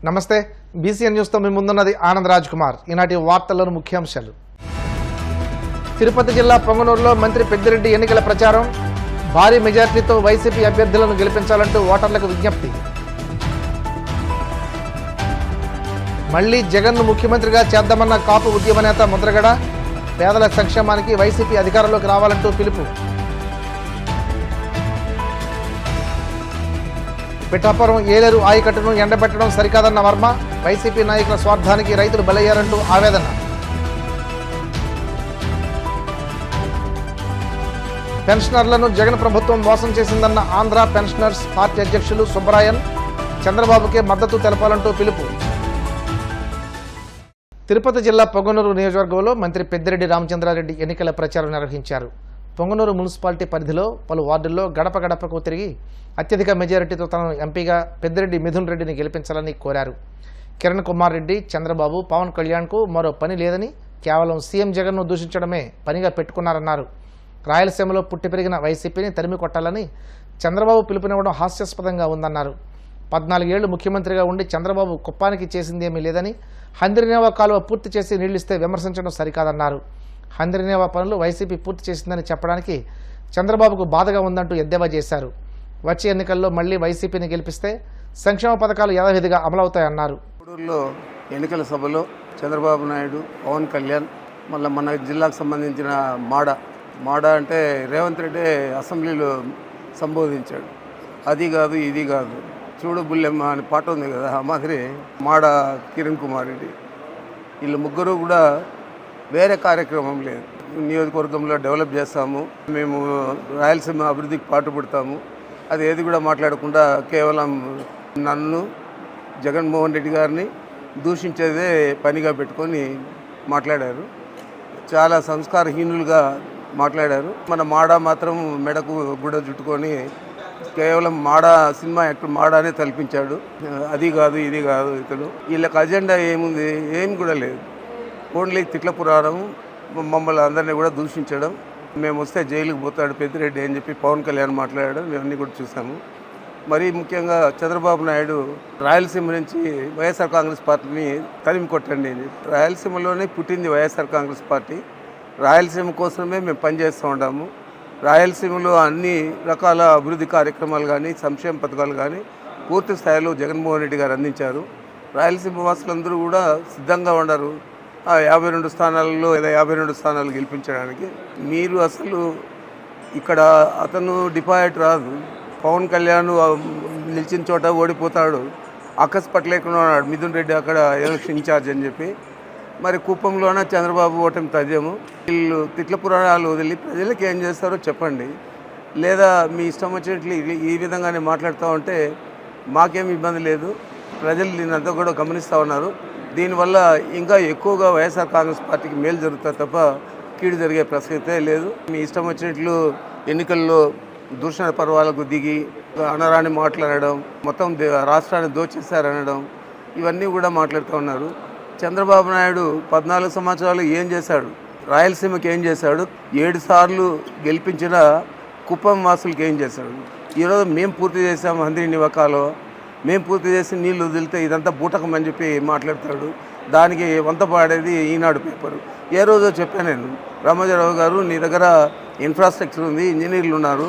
నమస్తే BCN news తో మీ ముందున్నది ఆనంద్ రాజ్ కుమార్. ఈనాటి వార్తల్లోని ముఖ్యాంశాలు. తిరుపతి జిల్లా పొంగనూరులో మంత్రి పెద్దిరెడ్డి ఎన్నికల ప్రచారం. భారీ మెజార్టీతో వైసీపీ అభ్యర్థులను గెలిపించాలంటూ ఓటర్లకు విజ్ఞప్తి. మళ్లీ జగన్ను ముఖ్యమంత్రిగా చేద్దామన్న కాపు ఉద్యమ నేత ముద్రగడ. పేదల సంక్షేమానికి వైసీపీ అధికారంలోకి రావాలంటూ పిలుపు. పిఠాపురం ఏలేరు ఆయకట్టును ఎండబెట్టడం సరికాదన్న వర్మ. వైసీపీ నాయకుల స్వార్థానికి రైతులు బలయ్యారంటూ ఆవేదన. పెన్షనర్లను జగన్ ప్రభుత్వం మోసం చేసిందన్న ఆంధ్ర పెన్షనర్స్ పార్టీ అధ్యక్షులు సుబ్బరాయన్. చంద్రబాబుకే మద్దతు తెలపాలంటూ పిలుపు. తిరుపతి జిల్లా పొంగనూరు నియోజకవర్గంలో మంత్రి పెద్దిరెడ్డి రామచంద్రారెడ్డి ఎన్నికల ప్రచారం నిర్వహించారు. పొంగనూరు మున్సిపాలిటీ పరిధిలో పలు వార్డుల్లో గడప గడపకు తిరిగి అత్యధిక మెజారిటీతో తనను ఎంపీగా పెద్దిరెడ్డి మిథున్ రెడ్డిని గెలిపించాలని కోరారు. కిరణ్ కుమార్ రెడ్డి, చంద్రబాబు, పవన్ కళ్యాణ్కు మరో పని లేదని కేవలం సీఎం జగన్ను దూషించడమే పనిగా పెట్టుకున్నారన్నారు. రాయలసీమలో పుట్టి పెరిగిన వైసీపీని తరిమి కొట్టాలని చంద్రబాబు పిలుపునివ్వడం హాస్యాస్పదంగా ఉందన్నారు. 14 ఏళ్లు ముఖ్యమంత్రిగా ఉండి చంద్రబాబు కుప్పానికి చేసిందేమీ లేదని, హంద్రినేవా కాలువ పూర్తి చేసి నీళ్లిస్తే విమర్శించడం సరికాదన్నారు. హంద్రినేవా పనులు వైసీపీ పూర్తి చేసిందని చెప్పడానికి చంద్రబాబుకు బాధగా ఉందంటూ ఎద్దేవా చేశారు. వచ్చే ఎన్నికల్లో మళ్లీ వైసీపీని గెలిపిస్తే సంక్షేమ పథకాలు యథావిధిగా అమలవుతాయన్నారు. గూడూరులో ఎన్నికల సభలో చంద్రబాబు నాయుడు, పవన్ కళ్యాణ్, మళ్ళీ మన జిల్లాకు సంబంధించిన మాడ అంటే రేవంత్ రెడ్డి అసెంబ్లీలో సంబోధించాడు. అది కాదు ఇది కాదు, చూడు బుల్లెమ్మ అని పాట ఉంది కదా, ఆ మాదిరి మాడ కిరణ్ కుమార్ రెడ్డి వీళ్ళు ముగ్గురు కూడా వేరే కార్యక్రమం లేదు. నియోజకవర్గంలో డెవలప్ చేస్తాము, మేము రాయలసీమ అభివృద్ధికి పాటుపడతాము, అది ఏది కూడా మాట్లాడకుండా కేవలం నన్ను, జగన్మోహన్ రెడ్డి గారిని దూషించేదే పనిగా పెట్టుకొని మాట్లాడారు. చాలా సంస్కారహీనులుగా మాట్లాడారు. మన మాడ మాత్రం మెడకు గుడ్డ చుట్టుకొని కేవలం సినిమా యాక్టర్ మాడానే తలపించాడు. అది కాదు ఇది కాదు, ఇతను వీళ్ళకి అజెండా ఏముంది, ఏం కూడా లేదు. ఓన్లీ తిట్ల పురాణం, మమ్మల్ని అందరినీ కూడా దూషించడం. మేము వస్తే జైలుకి పోతాడు పెద్దిరెడ్డి అని చెప్పి పవన్ కళ్యాణ్ మాట్లాడడం మేమన్నీ కూడా చూసాము. మరీ ముఖ్యంగా చంద్రబాబు నాయుడు రాయలసీమ నుంచి వైఎస్ఆర్ కాంగ్రెస్ పార్టీని తరిమి కొట్టండి. రాయలసీమలోనే పుట్టింది వైఎస్ఆర్ కాంగ్రెస్ పార్టీ. రాయలసీమ కోసమే మేము పనిచేస్తూ ఉంటాము. రాయలసీమలో అన్ని రకాల అభివృద్ధి కార్యక్రమాలు కానీ, సంక్షేమ పథకాలు కానీ పూర్తి స్థాయిలో జగన్మోహన్ రెడ్డి గారు అందించారు. రాయలసీమ వాసులందరూ కూడా సిద్ధంగా ఉన్నారు 52 స్థానాలలో 52 స్థానాలు గెలిపించడానికి. మీరు అసలు ఇక్కడ అతను డిపాజిట్ రాదు. పవన్ కళ్యాణ్ నిలిచిన చోట ఓడిపోతాడు, అకస్పట్లేకుండా ఉన్నాడు మిథున్ రెడ్డి అక్కడ ఎలక్షన్ ఇన్ఛార్జ్ అని చెప్పి. మరి కుప్పంలోనే చంద్రబాబు ఓటమి తథ్యము. వీళ్ళు తిట్ల పురాణాలు వదిలి ప్రజలకు ఏం చేస్తారో చెప్పండి, లేదా మీ ఇష్టం వచ్చినట్లు ఈ విధంగానే మాట్లాడుతూ ఉంటే మాకేం ఇబ్బంది లేదు. ప్రజలు దీనంతా కూడా గమనిస్తూ ఉన్నారు. దీనివల్ల ఇంకా ఎక్కువగా వైఎస్ఆర్ కాంగ్రెస్ పార్టీకి మేలు జరుగుతుంది తప్ప కీడు జరిగే ప్రసక్తే లేదు. మీ ఇష్టం వచ్చినట్లు ఎన్నికల్లో దూషణ పర్వాలకు దిగి అనరాని మాట్లాడడం, మొత్తం రాష్ట్రాన్ని దోచేశారనడం, ఇవన్నీ కూడా మాట్లాడుతూ ఉన్నారు. చంద్రబాబు నాయుడు 14 సంవత్సరాలు ఏం చేశాడు, రాయలసీమకి ఏం చేశాడు, 7 సార్లు గెలిపించిన కుప్పం వాసులకి ఏం చేశాడు. ఈరోజు మేము పూర్తి చేసాము హంద్రినేవా కాలువ, మేము పూర్తి చేసి నీళ్ళు వదిలితే ఇదంతా బూటకం అని చెప్పి మాట్లాడతాడు. దానికి వంత పాడేది ఈనాడు పేపరు. ఏ రోజో చెప్పాను నేను, రామోజీరావు గారు నీ దగ్గర ఇన్ఫ్రాస్ట్రక్చర్ ఉంది, ఇంజనీర్లు ఉన్నారు,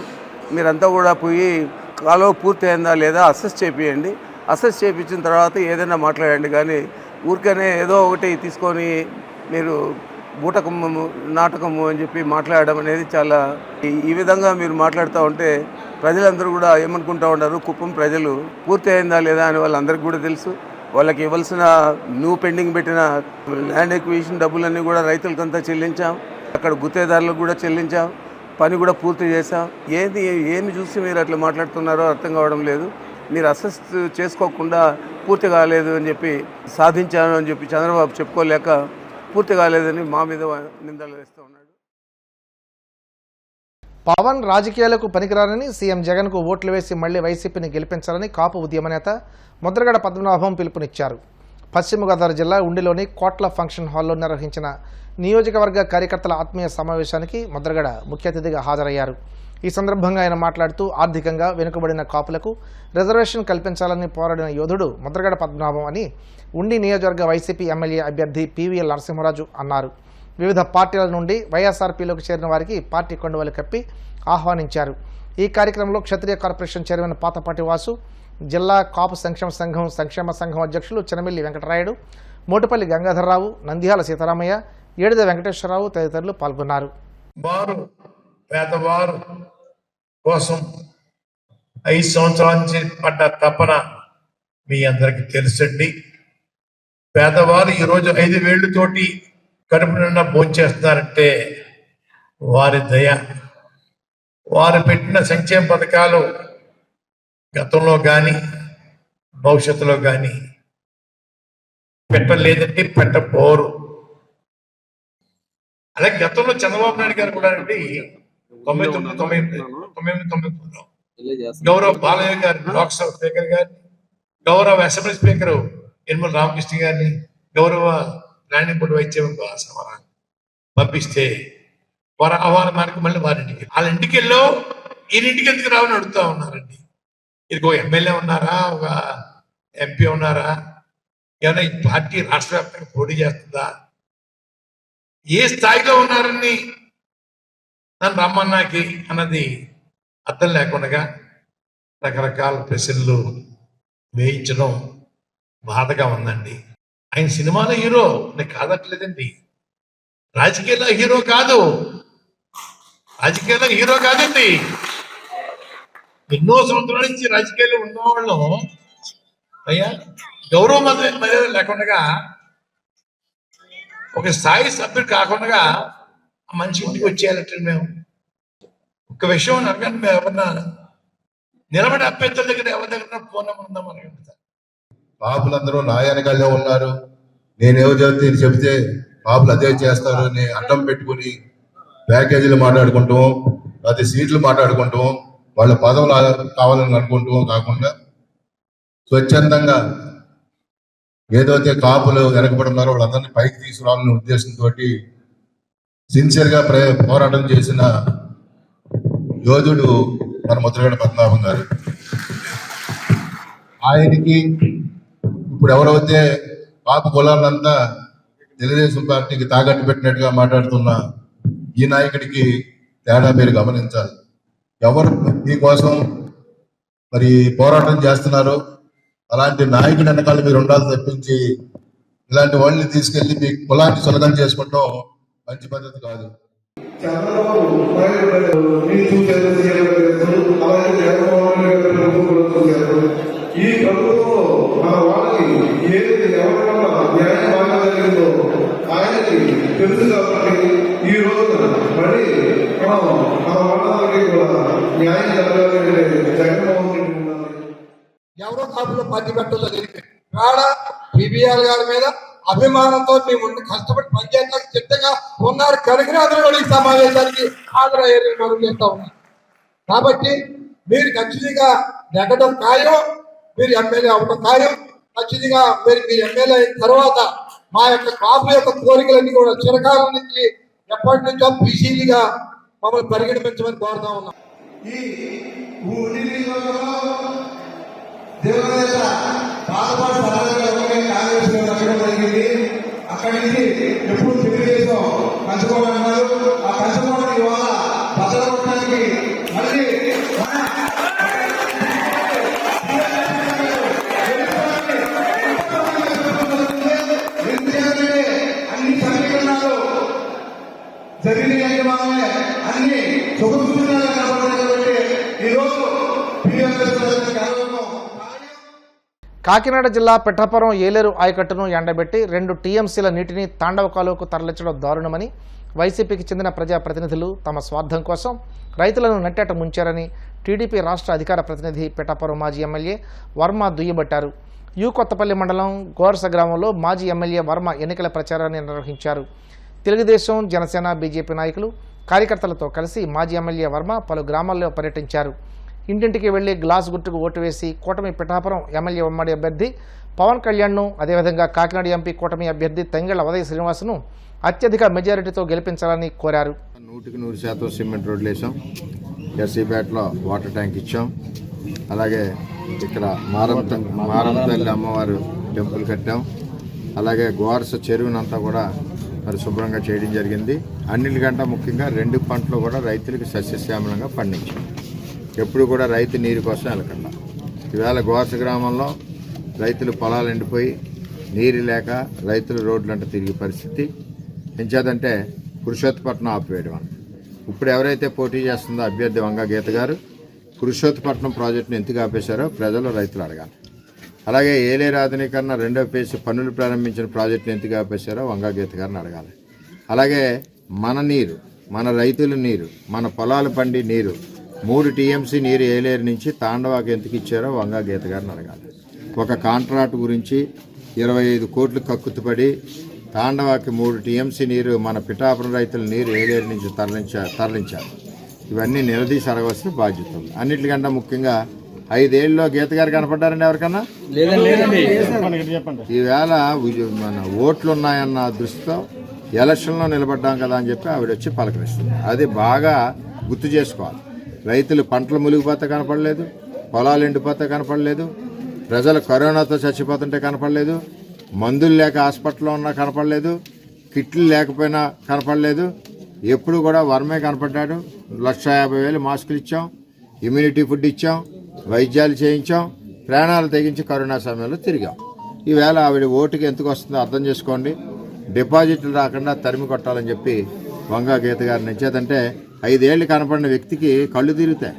మీరంతా కూడా పోయి కాలువ పూర్తి అయిందా లేదా అసెస్ చేపియండి, అసెస్ చేయించిన తర్వాత ఏదైనా మాట్లాడండి. కానీ ఊరికనే ఏదో ఒకటి తీసుకొని మీరు బూటకము నాటకము అని చెప్పి మాట్లాడడం అనేది చాలా ఈ విధంగా మీరు మాట్లాడుతూ ఉంటే ప్రజలందరూ కూడా ఏమనుకుంటూ ఉన్నారు, కుప్పం ప్రజలు పూర్తి అయిందా లేదా అని వాళ్ళందరికీ కూడా తెలుసు. వాళ్ళకి ఇవ్వాల్సిన నువ్వు పెండింగ్ పెట్టిన ల్యాండ్ ఎక్విజిషన్ డబ్బులన్నీ కూడా రైతులకంతా చెల్లించాం, అక్కడ గుత్తేదారులకు కూడా చెల్లించాం, పని కూడా పూర్తి చేశాం. ఏమి చూసి మీరు అట్లా మాట్లాడుతున్నారో అర్థం కావడం లేదు. మీరు అసెస్ చేసుకోకుండా పూర్తి కాలేదు అని చెప్పి సాధించాను అని చెప్పి చంద్రబాబు చెప్పుకోలేక పూర్తి కాలేదని మా మీద నిందలు వేస్తూ ఉన్నాడు. పవన్ రాజకీయాలకు పనికిరారని సీఎం జగన్కు ఓట్లు వేసి మళ్లీ వైసీపీని గెలిపించాలని కాపు ఉద్యమ నేత ముద్రగడ పద్మనాభం పిలుపునిచ్చారు. పశ్చిమ గోదావరి జిల్లా ఉండిలోని కోట్ల ఫంక్షన్ హాల్లో నిర్వహించిన నియోజకవర్గ కార్యకర్తల ఆత్మీయ సమావేశానికి ముద్రగడ ముఖ్య అతిథిగా హాజరయ్యారు. ఈ సందర్భంగా ఆయన మాట్లాడుతూ ఆర్థికంగా వెనుకబడిన కాపులకు రిజర్వేషన్ కల్పించాలని పోరాడిన యోధుడు ముద్రగడ పద్మనాభం అని ఉండి నియోజకవర్గ వైసీపీ ఎమ్మెల్యే అభ్యర్థి పివిఎల్ నరసింహరాజు అన్నారు. వివిధ పార్టీల నుండి వైఎస్ఆర్పీలోకి చేరిన వారికి పార్టీ కండువాలు కప్పి ఆహ్వానించారు. ఈ కార్యక్రమంలో క్షత్రియ కార్పొరేషన్ చైర్మన్ పాతపాటి వాసు, జిల్లా కాపు సంక్షేమ సంఘం అధ్యక్షులు చినమిల్లి వెంకటరాయుడు, మోటుపల్లి గంగాధరరావు, నంద్యాల సీతారామయ్య, ఏడిద వెంకటేశ్వరరావు తదితరులు పాల్గొన్నారు. వారు పేదవారు కోసం 5 సంవత్సరాల నుంచి పడ్డ తపన మీ అందరికి తెలుసండి. పేదవారు ఈరోజు 5 వేళ్లతోటి కడుపు నిండా భోంచేస్తున్నారంటే వారి దయ. వారు పెట్టిన సంక్షేమ పథకాలు గతంలో కానీ భవిష్యత్తులో కానీ పెట్టలేదండి, పెట్టపోరు. అలాగే గతంలో చంద్రబాబు నాయుడు గారు కూడా అండి 99 గౌరవ బాలయ్య గారు లోక్సభ స్పీకర్ గారిని, గౌరవ అసెంబ్లీ స్పీకర్ యనమల రామకృష్ణ గారిని, గౌరవ రాణిపూడి వైద్యం పంపిస్తే వారు మనకి మళ్ళీ వారింటికి వాళ్ళ ఇంటికి వెళ్ళో ఈయనింటికి ఎందుకు రావని అడుగుతా ఉన్నారండి. ఇదిగో ఎమ్మెల్యే ఉన్నారా, ఒక ఎంపీ ఉన్నారా, ఏమైనా ఈ పార్టీ రాష్ట్ర వ్యాప్తంగా పోటీ చేస్తుందా, ఏ స్థాయిలో ఉన్నారని నన్ను రమ్మన్నాకి అన్నది అర్థం లేకుండా రకరకాల ప్రశ్నలు వేయించడం బాధగా ఉందండి. ఆయన సినిమాలో హీరో నేను కాదట్లేదండి, రాజకీయాల్లో హీరో కాదు, రాజకీయాల్లో హీరో కాదండి. ఎన్నో సంవత్సరాల నుంచి రాజకీయాల్లో ఉన్నవాళ్ళం అయ్యా గౌరవ మర్యాద లేకుండా ఒక స్థాయి సభ్యుడు కాకుండా మంచి ఇంటికి వచ్చేయాలంటే మేము ఒక విషయం అడగండి. మేము ఎవరన్నా నిలబడి అభ్యర్థుల దగ్గర ఎవరి దగ్గర ఫోన్ నెంబర్ ఉందా మనకి? పాపులందరూ నా వెనకాలే ఉన్నారు, నేనేవో చెబితే పాపులు అదే చేస్తారు అని అడ్డం పెట్టుకుని ప్యాకేజీలు మాట్లాడుకుంటాం, లేకపోతే సీట్లు మాట్లాడుకుంటాం, వాళ్ళ పదవులు కావాలని అనుకుంటాం కాకుండా స్వచ్ఛందంగా ఏదైతే కాపులు వెనకబడి ఉన్నారో వాళ్ళందరినీ పైకి తీసుకురావాలనే ఉద్దేశంతో సిన్సియర్గా పోరాటం చేసిన యోధుడు మన ముద్రగడ పద్మనాభం గారు. ఆయనకి ఇప్పుడు ఎవరైతే పాప కులాలంతా తెలుగుదేశం పార్టీకి తాకట్టు పెట్టినట్టుగా మాట్లాడుతున్న ఈ నాయకుడికి తేడా మీరు గమనించాలి. ఎవరు మీకోసం మరి పోరాటం చేస్తున్నారు, అలాంటి నాయకుడి వెనకాల మీరు ఉండాలి తప్పించి ఇలాంటి వాళ్ళని తీసుకెళ్లి మీ కులాన్ని సులభం చేసుకుంటాం మంచి పద్ధతి కాదు. ఈ ప్రభుత్వంలో మన వాళ్ళకి ఏది ఎవరి వల్ల న్యాయం బాగా జరిగిందో ఆయనకి తెలుసు కాబట్టి ఈ రోజున మళ్ళీ మన వాళ్ళకి కూడా న్యాయం జరగాలంటే జగన్మోహన్ రెడ్డి ఉండాలి. ఎవరో కాపులో పార్టీ పెట్టలో జరిగింది కాడ పిబిఆర్ గారి మీద అభిమానంతో మేము కష్టపడి పనిచేయడానికి సిద్ధంగా ఉన్నారు కనుక అందరూ ఈ సమావేశానికి హాజరయ్యారు మనం చేస్తా ఉన్నాం. కాబట్టి మీరు ఖచ్చితంగా నెగ్గడం ఖాయం, మీరు ఎమ్మెల్యే అవ్వడం ఖాయం. ఖచ్చితంగా మీరు ఎమ్మెల్యే అయిన తర్వాత మా యొక్క కాపు యొక్క కోరికలన్నీ కూడా చిరకాలం నుంచి ఎప్పటి నుంచో బీసీలుగా మమ్మల్ని పరిగణించమని కోరుతా ఉన్నాం. ఈ దేవాలయ బాధపడి కాంగ్రెస్ నచ్చడం జరిగింది. అక్కడి నుంచి ఎప్పుడు తెలుగుదేశం పంచుకోవాలన్నారు. ఆ పంచుకోవడానికి ఇవాళ బసలడానికి మళ్ళీ అన్ని సమీకరణాలు జరిగినాయి, అన్ని సుఖసూచనలు కనబడతాయి. ఈరోజు కాకినాడ జిల్లా పిఠాపురం ఏలేరు ఆయకట్టును ఎండబెట్టి 2 టీఎంసీల నీటిని తాండవ కాలువకు తరలించడం దారుణమని వైసీపీకి చెందిన ప్రజాప్రతినిధులు తమ స్వార్థం కోసం రైతులను నెట్టేట ముంచారని టీడీపీ రాష్ట్ర అధికార ప్రతినిధి పిఠాపురం మాజీ ఎమ్మెల్యే వర్మ దుయ్యబట్టారు. కొత్తపల్లి మండలం గోర్స గ్రామంలో మాజీ ఎమ్మెల్యే వర్మ ఎన్నికల ప్రచారాన్ని నిర్వహించారు. తెలుగుదేశం, జనసేన, బీజేపీ నాయకులు, కార్యకర్తలతో కలిసి మాజీ ఎమ్మెల్యే వర్మ పలు గ్రామాల్లో పర్యటించారు. ఇంటింటికి వెళ్లి గ్లాస్ గుర్తుకు ఓటు వేసి కూటమి పిఠాపురం ఎమ్మెల్యే ఉమ్మడి అభ్యర్థి పవన్ కళ్యాణ్ను, అదేవిధంగా కాకినాడ ఎంపీ కూటమి అభ్యర్థి తెంగళ్ల ఉదయ శ్రీనివాసును అత్యధిక మెజారిటీతో గెలిపించాలని కోరారు. 100% సిమెంట్ రోడ్లు వేసాం. ఎస్సీపేటలో వాటర్ ట్యాంక్ ఇచ్చాం. అలాగే ఇక్కడ మారం తల్లి అమ్మవారు టెంపుల్ కట్టాం. అలాగే గోర్స చెరువునంతా కూడా మరి శుభ్రంగా చేయడం జరిగింది. అన్నిటికంటే ముఖ్యంగా 2 పంటలు కూడా రైతులకు సస్యశ్యామలంగా పండించాం. ఎప్పుడు కూడా రైతు నీరు కోసం వెళ్ళకుండా. ఈవేళ గోర్స గ్రామంలో రైతులు పొలాలు ఎండిపోయి నీరు లేక రైతులు రోడ్లంట తిరిగే పరిస్థితి. ఎంచేదంటే పురుషోత్తపట్నం ఆపివేయడం. ఇప్పుడు ఎవరైతే పోటీ చేస్తుందో అభ్యర్థి వంగా గీత గారు పురుషోత్తపట్నం ప్రాజెక్టును ఎందుకు ఆపేశారో ప్రజలు రైతులు అడగాలి. అలాగే ఏలేరు ఆధునీకరణ 2వ ఫేజ్ పనులు ప్రారంభించిన ప్రాజెక్టును ఎందుకు ఆపేశారో వంగా గీత గారిని అడగాలి. అలాగే మన నీరు, మన రైతుల నీరు, మన పొలాలు పండి నీరు 3 టీఎంసీ నీరు ఏలేరు నుంచి తాండవాకి ఎందుకు ఇచ్చారో వంగా గీత గారిని అడగాలి. ఒక కాంట్రాక్ట్ గురించి 25 కోట్లు కక్కుతుపడి తాండవాకి 3 టీఎంసీ నీరు మన పిఠాపురం రైతుల నీరు ఏలేరు నుంచి తరలించారు. ఇవన్నీ నిలదీసి అడగవలసిన బాధ్యత ఉంది. అన్నిటికంటే ముఖ్యంగా 5 ఏళ్ళలో గీత గారు కనపడ్డారండి ఎవరికన్నా? ఈవేళ మన ఓట్లు ఉన్నాయన్న దృష్టితో ఎలక్షన్లో నిలబడ్డాం కదా అని చెప్పి ఆవిడ వచ్చి పలకరిస్తుంది. అది బాగా గుర్తు చేసుకోవాలి. రైతులు పంటలు మునిగిపోతే కనపడలేదు, పొలాలు ఎండిపోతే కనపడలేదు, ప్రజలు కరోనాతో చచ్చిపోతుంటే కనపడలేదు, మందులు లేక హాస్పిటల్లో ఉన్నా కనపడలేదు, కిట్లు లేకపోయినా కనపడలేదు. ఎప్పుడు కూడా వర్మే కనపడ్డాడు. 1,50,000 మాస్కులు ఇచ్చాం, ఇమ్యూనిటీ ఫుడ్ ఇచ్చాం, వైద్యాలు చేయించాం, ప్రాణాలు తెగించి కరోనా సమయంలో తిరిగాం. ఈవేళ ఆవిడ ఓటుకి ఎందుకు వస్తుందో అర్థం చేసుకోండి. డిపాజిట్లు రాకుండా తరిమి కొట్టాలని చెప్పి వంగా గీత గారు నించేదంటే 5 ఏళ్ళు కనపడిన వ్యక్తికి కళ్ళు తిరుగుతాయి.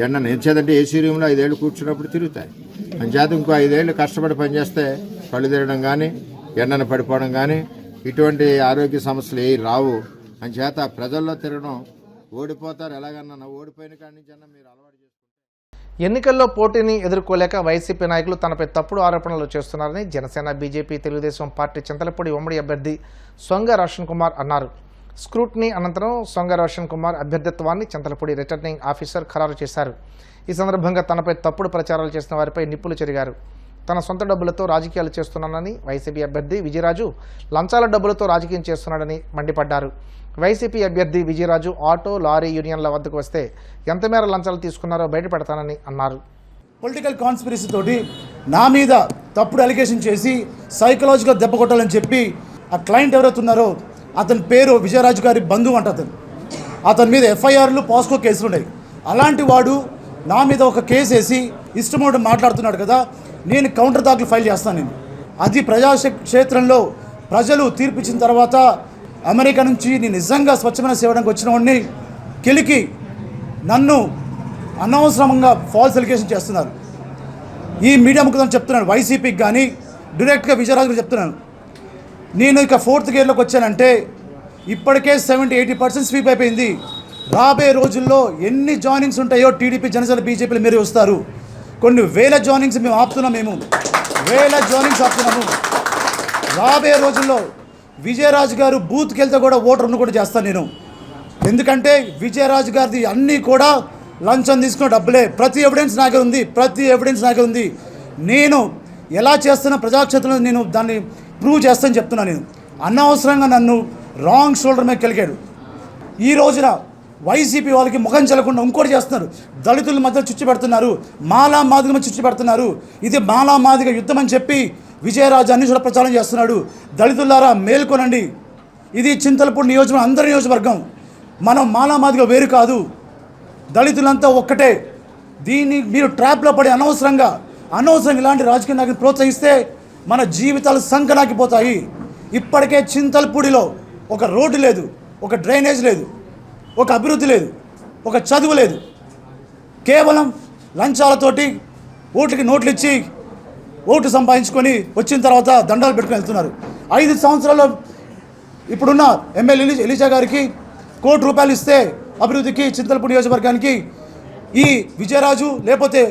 ఎండ నించేదంటే ఏసీ రూమ్లో 5 ఏళ్ళు కూర్చున్నప్పుడు తిరుగుతాయి. అంచేత ఇంకో 5 ఏళ్ళు కష్టపడి పనిచేస్తే కళ్ళు తిరగడం కానీ ఎండను పడిపోవడం కానీ ఇటువంటి ఆరోగ్య సమస్యలు ఏ రావు. అంచేత ప్రజల్లో తిరగడం ఓడిపోతారు. ఎలాగన్నా ఓడిపోయిన కాడి నుంచి అన్నా మీరు అలవాటు చేసుకుంటారు. ఎన్నికల్లో పోటీని ఎదుర్కోలేక వైసీపీ నాయకులు తనపై తప్పుడు ఆరోపణలు చేస్తున్నారని జనసేన, బీజేపీ, తెలుగుదేశం పార్టీ చింతలపూడి ఉమ్మడి అభ్యర్థి సొంగ రోషన్ కుమార్ అన్నారు. స్క్రూట్నీ అనంతరం సొంగ రోషన్ కుమార్ అభ్యర్థిత్వాన్ని చింతలపూడి రిటర్నింగ్ ఆఫీసర్ ఖరారు చేశారు. ఈ సందర్భంగా తనపై తప్పుడు ప్రచారాలు చేసిన వారిపై నిప్పులు చెరిగారు. తన సొంత డబ్బులతో రాజకీయాలు చేస్తున్నానని, వైసీపీ అభ్యర్థి విజయరాజు లంచాల డబ్బులతో రాజకీయం చేస్తున్నాడని మండిపడ్డారు. వైసీపీ అభ్యర్థి విజయరాజు ఆటో, లారీ యూనియన్ల వద్దకు వస్తే ఎంత మేర లంచాలు తీసుకున్నారో బయటపెడతానని అన్నారు. పొలిటికల్ కాన్స్పిరసీ తోటి నా మీద తప్పుడు అలిగేషన్ చేసి సైకలాజికల్ దెబ్బ కొట్టాలని చెప్పి ఆ క్లయింట్ ఎవరైతే ఉన్నారో అతని పేరు విజయరాజు గారి బంధువు అంట. అతని మీద ఎఫ్ఐఆర్లు, పాస్కో కేసులు ఉన్నాయి. అలాంటి వాడు నా మీద ఒక కేసు వేసి ఇష్టమోడు మాట్లాడుతున్నాడు కదా, నేను కౌంటర్ దాఖలు ఫైల్ చేస్తాను. నేను అది ప్రజాక్షేత్రంలో ప్రజలు తీర్పిచ్చిన తర్వాత అమెరికా నుంచి నేను నిజంగా స్వచ్ఛమైన సేవడానికి వచ్చిన వాడిని కెలికి నన్ను అనవసరంగా ఫాల్స్ ఎలిగేషన్ చేస్తున్నారు. ఈ మీడియా ముఖం చెప్తున్నాను, వైసీపీకి కానీ డైరెక్ట్గా విజయరాజుకు చెప్తున్నాను. నేను ఇక 4th గేర్లోకి వచ్చానంటే ఇప్పటికే 70-80% స్వీప్ అయిపోయింది. రాబోయే రోజుల్లో ఎన్ని జాయినింగ్స్ ఉంటాయో టీడీపీ, జనసేన, బీజేపీలు మీరు వస్తారు. కొన్ని వేల జాయినింగ్స్ మేము ఆపుతున్నాము. వేల జాయినింగ్స్ ఆపుతున్నాము. రాబోయే రోజుల్లో విజయరాజు గారు బూత్కి వెళ్తే కూడా ఓటర్ను కూడా చేస్తాను నేను. ఎందుకంటే విజయరాజు గారిది అన్నీ కూడా లంచం తీసుకున్న డబ్బులే. ప్రతి ఎవిడెన్స్ నాకే ఉంది. నేను ఎలా చేస్తున్న ప్రజాక్షేత్రంలో నేను దాన్ని ప్రూవ్ చేస్తానని చెప్తున్నాను. నేను అనవసరంగా నన్ను రాంగ్ షోల్డర్ మీద కలిగాడు. ఈ రోజున వైసీపీ వాళ్ళకి ముఖం చెల్లకుండా ఇంకోటి చేస్తున్నారు. దళితుల మధ్య చుచ్చు పెడుతున్నారు, మాలా మాదిగ మధ్య చుచ్చు పెడుతున్నారు. ఇది మాలా మాదిగ యుద్ధం అని చెప్పి విజయరాజు అన్ని చోట్ల ప్రచారం చేస్తున్నాడు. దళితులారా మేల్కొనండి. ఇది చింతలపూడి నియోజకవర్గం, అందరి నియోజకవర్గం. మనం మాలా మాదిగ వేరు కాదు, దళితులంతా ఒక్కటే. దీన్ని మీరు ట్రాప్లో పడి అనవసరంగా ఇలాంటి రాజకీయ నాయకులు ప్రోత్సహిస్తే మన జీవితాలు సంకనాకిపోతాయి. ఇప్పటికే చింతలపూడిలో ఒక రోడ్డు లేదు, ఒక డ్రైనేజ్ లేదు, ఒక అభివృద్ధి లేదు, ఒక చదువు లేదు. కేవలం లంచాలతోటి ఓట్లకి నోట్లు ఇచ్చి ఓటు సంపాదించుకొని వచ్చిన తర్వాత దండాలు పెట్టుకుని వెళ్తున్నారు. 5 సంవత్సరాల్లో ఇప్పుడున్న ఎమ్మెల్యే ఎలీజా గారికి ₹1 కోటి ఇస్తే అభివృద్ధికి చింతలపూడి నియోజకవర్గానికి ఈ విజయరాజు లేకపోతే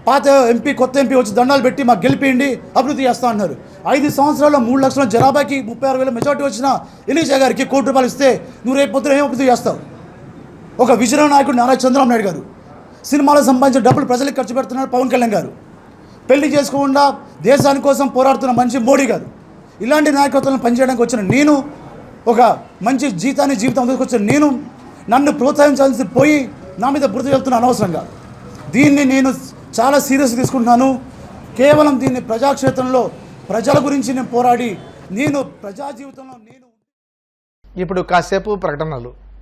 పాత ఎంపీ, కొత్త ఎంపీ వచ్చి దండాలు పెట్టి మాకు గెలిపియండి, అభివృద్ధి చేస్తా అన్నారు. 5 సంవత్సరాల్లో 3 లక్షల జనాభాకి 36,000 మెజార్టీ వచ్చిన ఎలీజా గారికి ₹1 కోటి ఇస్తే నువ్వు రేపు పొద్దున ఏం అభివృద్ధి చేస్తావు? ఒక విజయ నాయకుడు నారా చంద్రబాబు నాయుడు గారు సినిమాలకు సంబంధించిన డబ్బులు ప్రజలకు ఖర్చు పెడుతున్నారు. పవన్ కళ్యాణ్ గారు పెళ్లి చేసుకోకుండా దేశాని కోసం పోరాడుతున్న మనిషి మోడీ గారు. ఇలాంటి నాయకత్వాలను పనిచేయడానికి వచ్చిన నేను, ఒక మంచి జీవితం తీసుకొచ్చిన నేను, నన్ను ప్రోత్సహించాల్సి పోయి నా మీద బురద వెళ్తున్న అనవసరంగా. దీన్ని నేను చాలా సీరియస్ తీసుకుంటున్నాను. కేవలం దీన్ని ప్రజాక్షేత్రంలో ప్రజల గురించి నేను పోరాడి నేను ప్రజా జీవితంలో నేను ఇప్పుడు కాసేపు ప్రకటనలు.